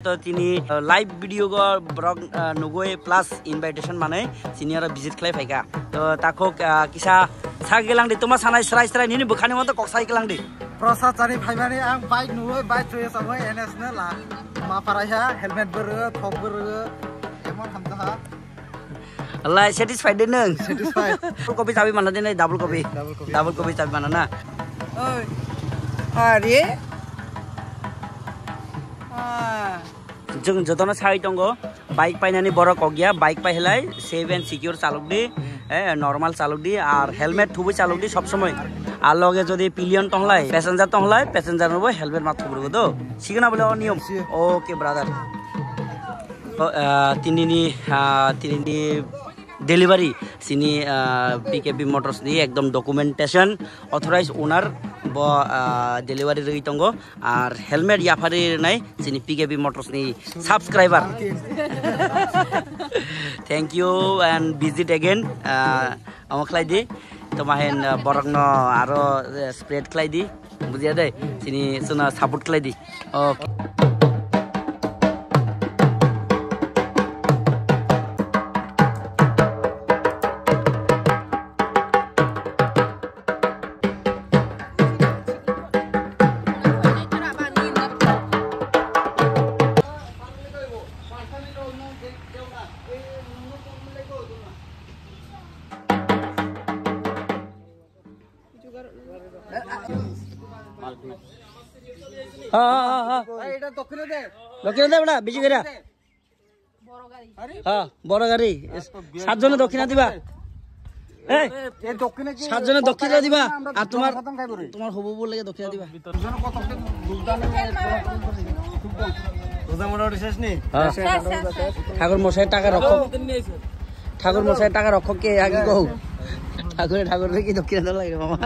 তো তিনি live video blog নগৈ প্লাস ইনভাইটেশন মানে সিনিয়র ভিজিট খাই ফাইকা তো তাকো কিসা সাগেলাং দে তোমা সানাय स्राय स्राय निनि बखानि मत कक साइकेलां दे प्रसाद जानि फाइमानि आं बाइक नुबाय बाइक चोय साबाय एनएस न ला मा पाराया हेलमेट बोरो थक बोरो एमन खामजा अल्लाह सेटिस्फाइड दे नों सेटिस्फाइड कपि चाबि माना दे नै डबल कपि चाबि माना ना ओइ अरे जों जतन साइ दंगो बाइक पाइनानै बर कगिया बाइक पाइहलाय सेफ एंड सिक्योर चालक दि नर्माल चालक दि और हेलमेट थुबो चालक दि सब समय আর লগে যদি পিলিয়ন টংলাই প্যাসেঞ্জার নব হেলমেট মাথ থবরগো তো সিগনা বলে নিয়ম ওকে ব্রাদার তিনিনি ডেলিভারি সিনি পিকেবি মোটরস দি একদম ডকুমেন্টেশন অথরাইজ ওনার ব ডেলিভারি রই তঙ্গ আর হেলমেট ইয়াফারি নাই সিনি পিকেবি মোটরস নি subscriber thank you and visit again আমখলাই দি তোমাহেন বরগ্ন আরো স্প্রেড খলাই দি বুঝিয়া দে সিনি সুনা সাপোর্ট খলাই দি ওকে দক্ষিণা দে বেটা বেশি করে বড় গাড়ি 7 জনে দক্ষিণা দিবা সাত জনে দক্ষিণা দিবা আর তোমার হবু বল লাগে দক্ষিণা দিবা ঠাকুর মশাই টাকা রক্ষক কে আগে কও ঠাকুর কি দক্ষিণা দেওয়া লাগে মামা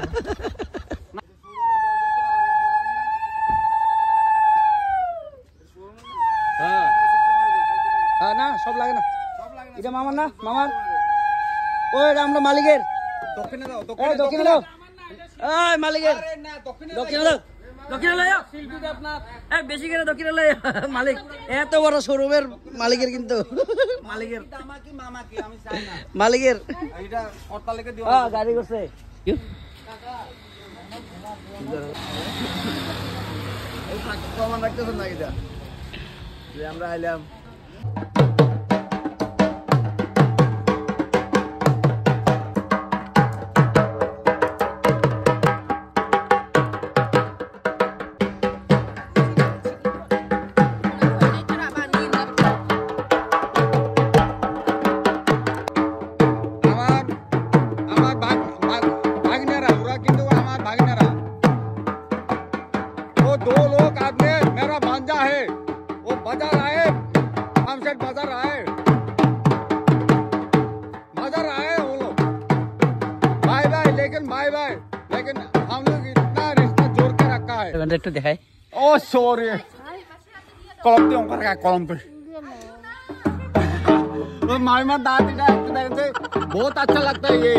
না সব লাগে না এটা মামার না মামার ওই আমরা মালিকের দক্ষিণে দাও এই মালিকের দক্ষিণে দাও শিল্পীটা আপনার এই বেশি করে দক্ষিণে লয় মালিক এত বড় শোরুমের মালিকের কিন্তু মালিকের মামা কি আমি চাই না মালিকের এটা অট্টালিকা দিও গাড়ি করছে এই কমান রাখতেছেন না এটা যে আমরা আইলাম दो लोग आदमी मेरा भांजा है वो बाजार आए हमसे बाजार आए वो लोग बाय बाय लेकिन हम लोग इतना रिश्ता जोड़ के रखा है একটু দেখাই ओ सॉरी कलम पे ऊपर का कलम पे माई दादी बहुत अच्छा लगता है ये